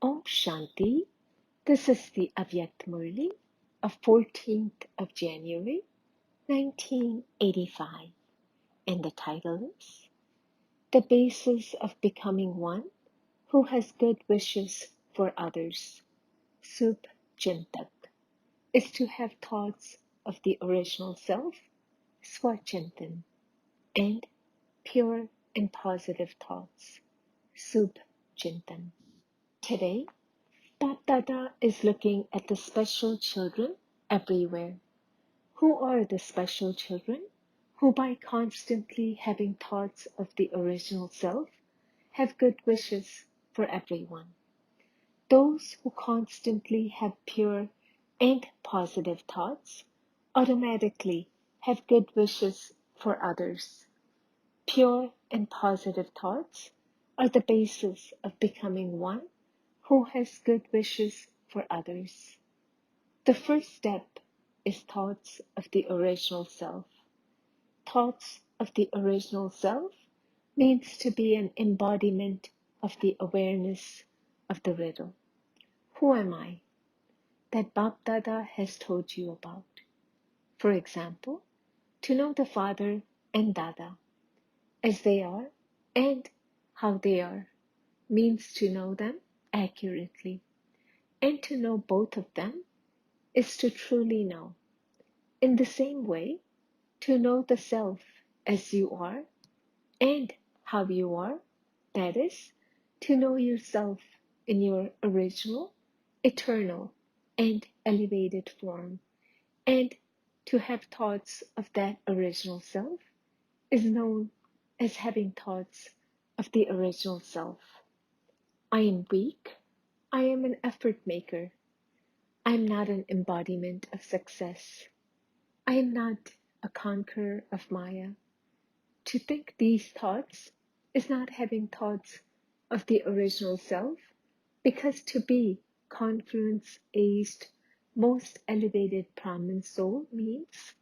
Om Shanti. This is the Avyakt Murli of 14th of January, 1985. And the title is The Basis of Becoming One Who Has Good Wishes for Others. Subh chintak is to have thoughts of the original self, chintan, and pure and positive thoughts, subh chintan. Today, Bap Dada is looking at the special children everywhere. Who are the special children who, by constantly having thoughts of the original self, have good wishes for everyone? Those who constantly have pure and positive thoughts automatically have good wishes for others. Pure and positive thoughts are the basis of becoming one who has good wishes for others. The first step is thoughts of the original self. Thoughts of the original self means to be an embodiment of the awareness of the riddle. Who am I? That Bap Dada has told you about. For example, to know the Father and Dada as they are and how they are means to know them accurately. And to know both of them is to truly know. In the same way, to know the self as you are and how you are, that is, to know yourself in your original, eternal, and elevated form, and to have thoughts of that original self is known as having thoughts of the original self. I am weak. I am an effort maker. I am not an embodiment of success. I am not a conqueror of Maya. To think these thoughts is not having thoughts of the original self, because to be confluence-aged, most elevated Brahman soul means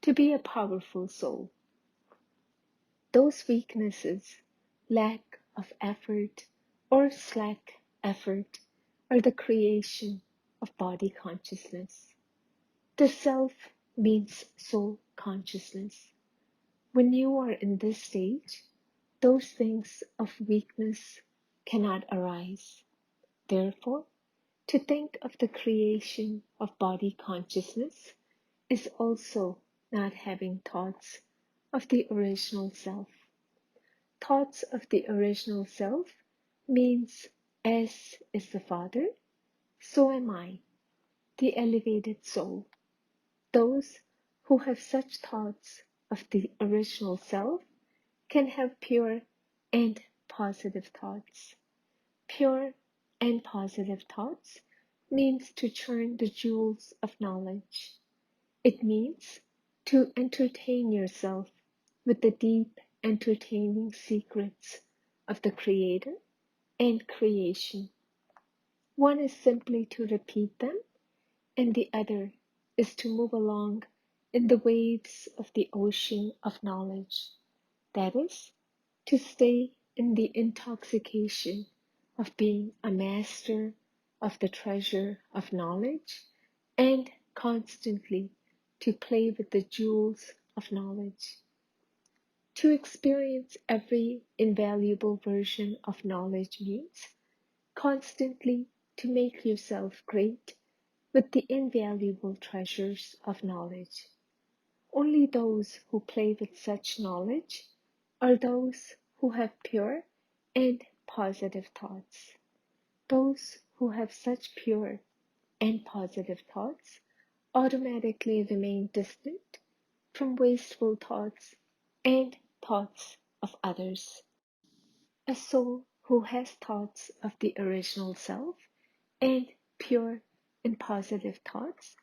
to be a powerful soul. Those weaknesses, lack of effort or slack effort, are the creation of body consciousness. The self means soul consciousness. When you are in this stage, those things of weakness cannot arise. Therefore, to think of the creation of body consciousness is also not having thoughts of the original self. Thoughts of the original self means as is the Father, so am I, the elevated soul. Those who have such thoughts of the original self can have pure and positive thoughts. Pure and positive thoughts means to churn the jewels of knowledge. It means to entertain yourself with the deep, entertaining secrets of the Creator and creation. One is simply to repeat them, and the other is to move along in the waves of the ocean of knowledge. That is, to stay in the intoxication of being a master of the treasure of knowledge and constantly to play with the jewels of knowledge. To experience every invaluable version of knowledge means constantly to make yourself great with the invaluable treasures of knowledge. Only those who play with such knowledge are those who have pure and positive thoughts. Those who have such pure and positive thoughts automatically remain distant from wasteful thoughts and thoughts of others. A soul who has thoughts of the original self and pure and positive thoughts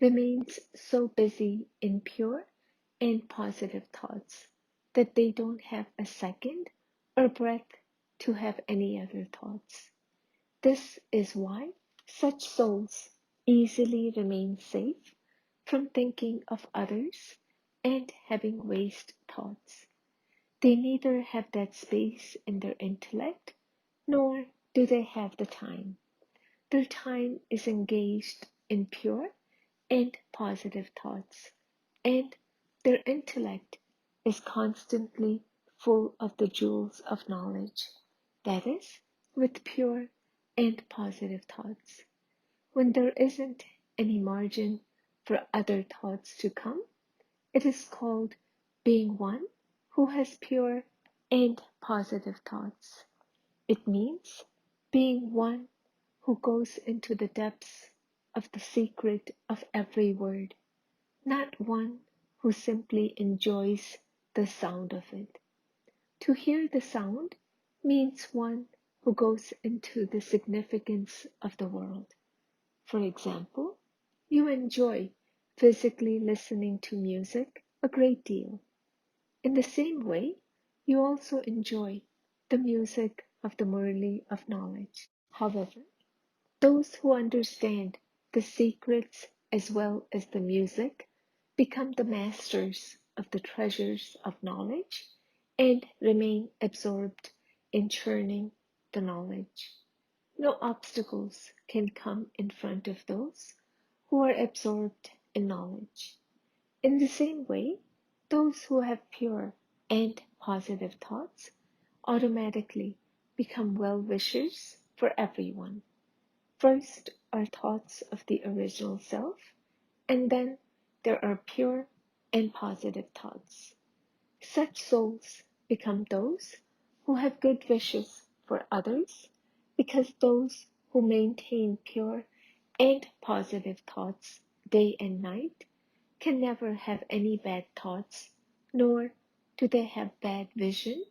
remains so busy in pure and positive thoughts that they don't have a second or breath to have any other thoughts. This is why such souls easily remain safe from thinking of others and having waste thoughts. They neither have that space in their intellect, nor do they have the time. Their time is engaged in pure and positive thoughts, and their intellect is constantly full of the jewels of knowledge, that is, with pure and positive thoughts. When there isn't any margin for other thoughts to come, it is called being one who has pure and positive thoughts. It means being one who goes into the depths of the secret of every word, not one who simply enjoys the sound of it. To hear the sound means one who goes into the significance of the world. For example, you enjoy physically listening to music a great deal. In the same way, you also enjoy the music of the Murli of knowledge. However, those who understand the secrets as well as the music become the masters of the treasures of knowledge and remain absorbed in churning the knowledge. No obstacles can come in front of those who are absorbed in knowledge. In the same way, those who have pure and positive thoughts automatically become well-wishers for everyone. First are thoughts of the original self, and then there are pure and positive thoughts. Such souls become those who have good wishes for others, because those who maintain pure and positive thoughts day and night can never have any bad thoughts, nor do they have bad vision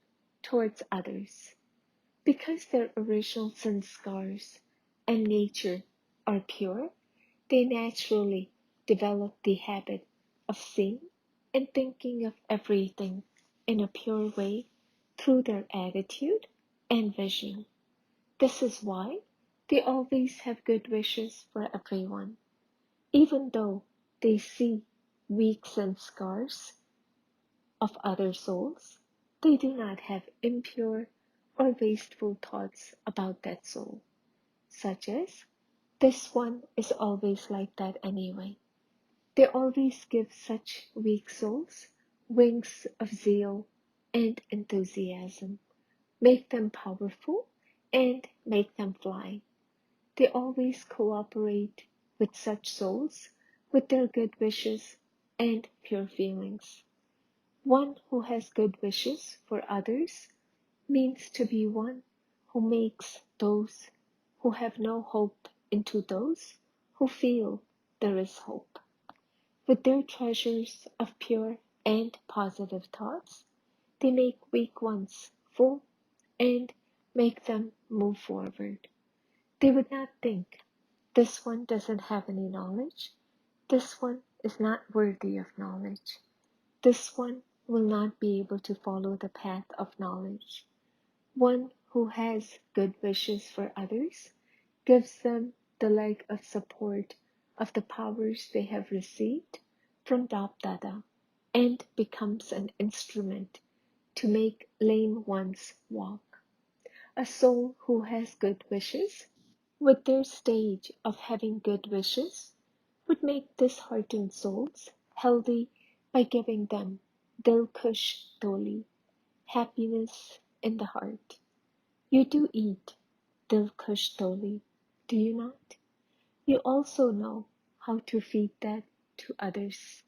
towards others. Because their original sanskars and nature are pure, they naturally develop the habit of seeing and thinking of everything in a pure way through their attitude and vision. This is why they always have good wishes for everyone, even though they see weak sanskars of other souls. They do not have impure or wasteful thoughts about that soul, such as, this one is always like that anyway. They always give such weak souls wings of zeal and enthusiasm, make them powerful, and make them fly. They always cooperate with such souls with their good wishes and pure feelings. One who has good wishes for others means to be one who makes those who have no hope into those who feel there is hope. With their treasures of pure and positive thoughts, they make weak ones full and make them move forward. They would not think, this one doesn't have any knowledge, this one is not worthy of knowledge, this one will not be able to follow the path of knowledge. One who has good wishes for others gives them the leg of support of the powers they have received from Dada and becomes an instrument to make lame ones walk. A soul who has good wishes, with their stage of having good wishes, would make disheartened souls healthy by giving them Dilkush Doli, happiness in the heart. You do eat Dilkush Doli, do you not? You also know how to feed that to others,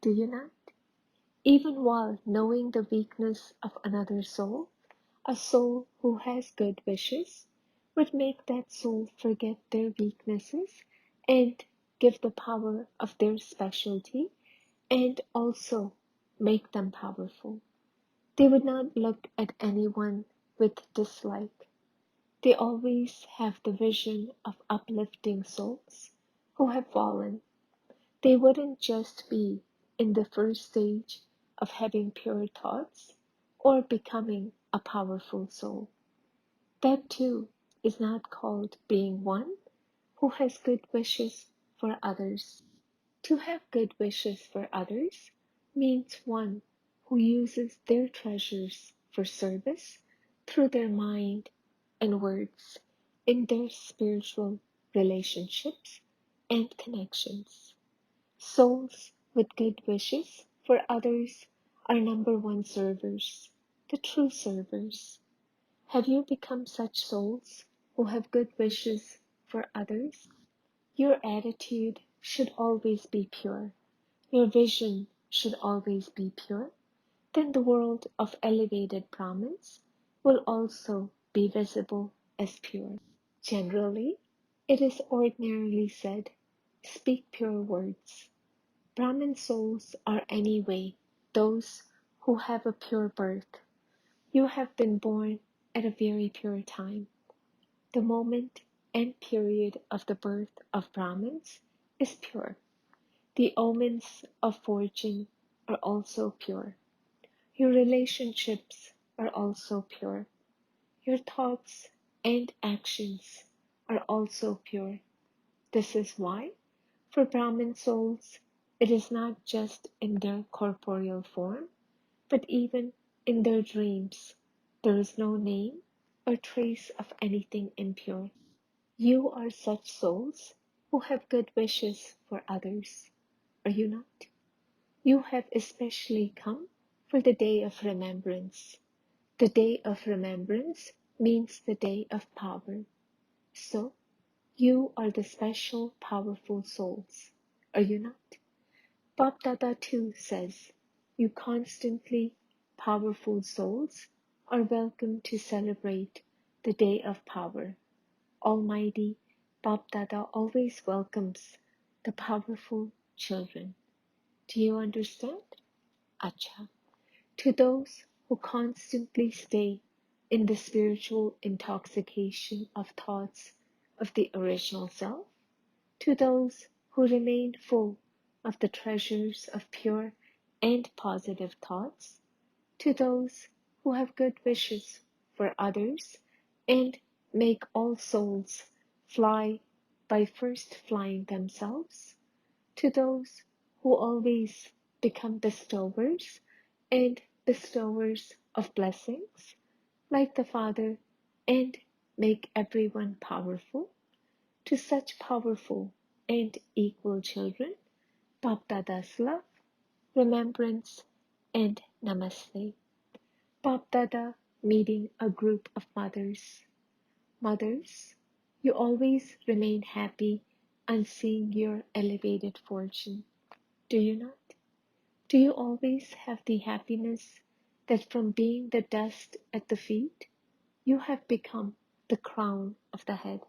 do you not? Even while knowing the weakness of another soul, a soul who has good wishes would make that soul forget their weaknesses and give the power of their specialty and also make them powerful. They would not look at anyone with dislike. They always have the vision of uplifting souls who have fallen. They wouldn't just be in the first stage of having pure thoughts or becoming a powerful soul. That too is not called being one who has good wishes for others. To have good wishes for others means one who uses their treasures for service through their mind and words in their spiritual relationships, and connections. Souls with good wishes for others are number one servers, the true servers. Have you become such souls who have good wishes for others? Your attitude should always be pure. Your vision should always be pure. Then the world of elevated Brahmins will also be visible as pure. Generally, it is ordinarily said, speak pure words. Brahmin souls are anyway those who have a pure birth. You have been born at a very pure time. The moment and period of the birth of Brahmins is pure. The omens of fortune are also pure. Your relationships are also pure. Your thoughts and actions are also pure. This is why, for Brahmin souls, it is not just in their corporeal form, but even in their dreams, there is no name or trace of anything impure. You are such souls who have good wishes for others, are you not? You have especially come for the day of remembrance. The day of remembrance means the day of power. So, you are the special powerful souls, are you not? Bab Dada too says, you constantly powerful souls are welcome to celebrate the day of power. Almighty Bab Dada always welcomes the powerful children. Do you understand? Acha. To those who constantly stay in the spiritual intoxication of thoughts of the original self, to those who remain full of the treasures of pure and positive thoughts, to those who have good wishes for others and make all souls fly by first flying themselves, to those who always become bestowers and bestowers of blessings like the Father and make everyone powerful, to such powerful and equal children, Bap Dada's love, remembrance, and namaste. Bap Dada meeting a group of mothers. Mothers, you always remain happy on seeing your elevated fortune, do you not? Do you always have the happiness that from being the dust at the feet, you have become the crown of the head?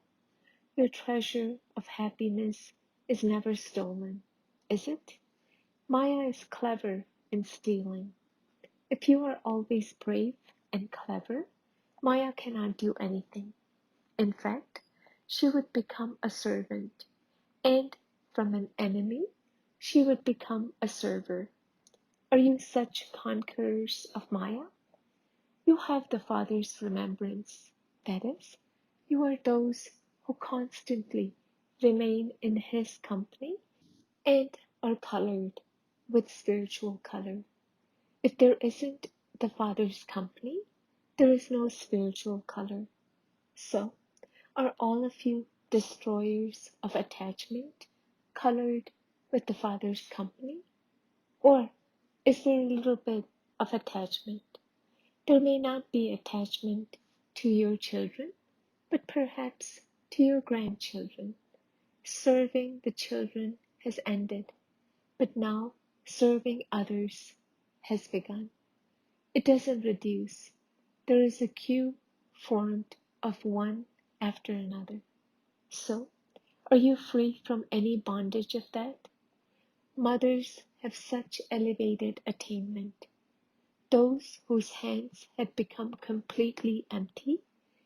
Your treasure of happiness is never stolen, is it? Maya is clever in stealing. If you are always brave and clever, Maya cannot do anything. In fact, she would become a servant, and from an enemy, she would become a server. Are you such conquerors of Maya? You have the Father's remembrance. That is, you are those who constantly remain in His company and are colored with spiritual color. If there isn't the Father's company, there is no spiritual color. So, are all of you destroyers of attachment, colored with the Father's company? Or is there a little bit of attachment? There may not be attachment to your children, but perhaps to your grandchildren. Serving the children has ended, but now serving others has begun. It doesn't reduce. There is a queue formed of one after another. So, are you free from any bondage of that? Mothers have such elevated attainment. Those whose hands had become completely empty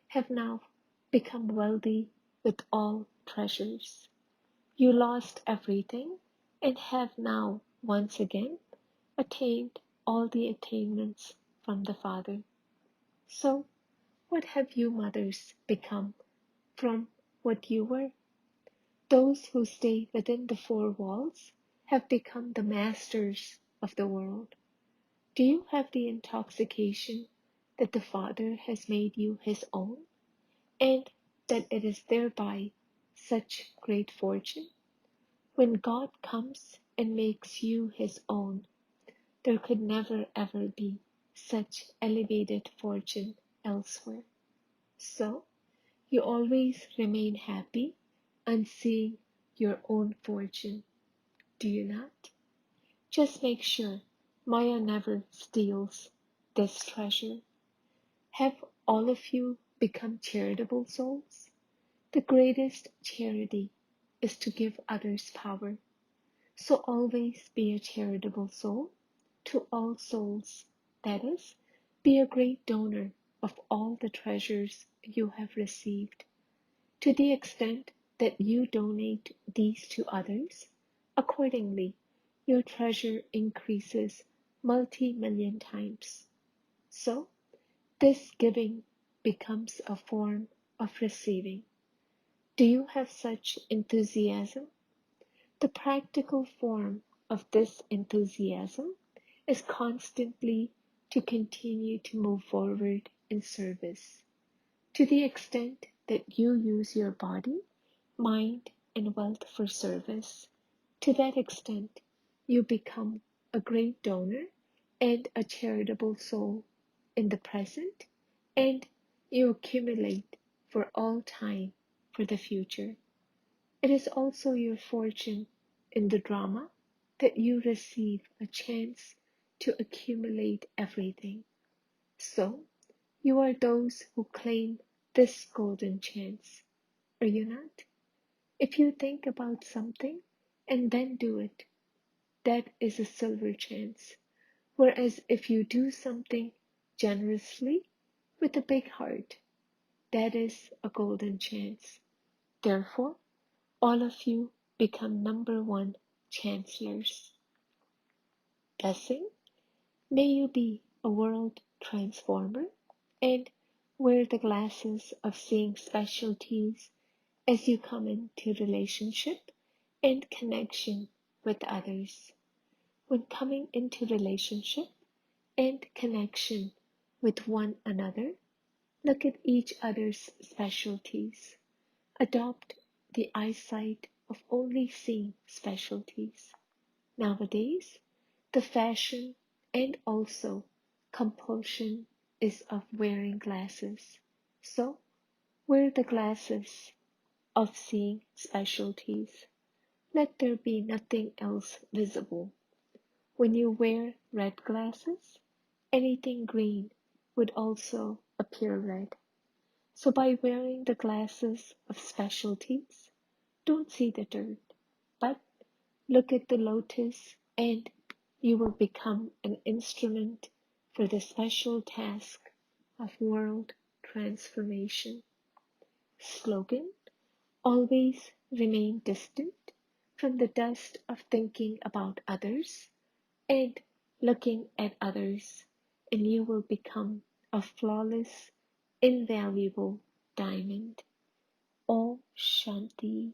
have now become wealthy with all treasures. You lost everything and have now once again attained all the attainments from the Father. So, what have you mothers become from what you were? Those who stay within the four walls have become the masters of the world. Do you have the intoxication that the Father has made you His own, and that it is thereby such great fortune? When God comes and makes you his own, there could never ever be such elevated fortune elsewhere. So, you always remain happy and seeing your own fortune, do you not? Just make sure Maya never steals this treasure. Have all of you become charitable souls? The greatest charity is to give others power. So always be a charitable soul to all souls. That is, be a great donor of all the treasures you have received. To the extent that you donate these to others, accordingly, your treasure increases multi-million times. So, this giving becomes a form of receiving. Do you have such enthusiasm? The practical form of this enthusiasm is constantly to continue to move forward in service. To the extent that you use your body, mind, and wealth for service, to that extent you become a great donor and a charitable soul in the present, and you accumulate for all time for the future. It is also your fortune in the drama that you receive a chance to accumulate everything. So, you are those who claim this golden chance, are you not? If you think about something and then do it, that is a silver chance. Whereas if you do something generously with a big heart, that is a golden chance. Therefore, all of you become number one chancellors. Blessing, may you be a world transformer and wear the glasses of seeing specialties as you come into relationship and connection with others. When coming into relationship and connection with one another, look at each other's specialties. Adopt the eyesight of only seeing specialties. Nowadays, the fashion and also compulsion is of wearing glasses. So, wear the glasses of seeing specialties. Let there be nothing else visible. When you wear red glasses, anything green would also appear red. So by wearing the glasses of specialties, don't see the dirt, but look at the lotus and you will become an instrument for the special task of world transformation. Slogan: always remain distant from the dust of thinking about others and looking at others, and you will become a flawless, invaluable diamond. Om Shanti.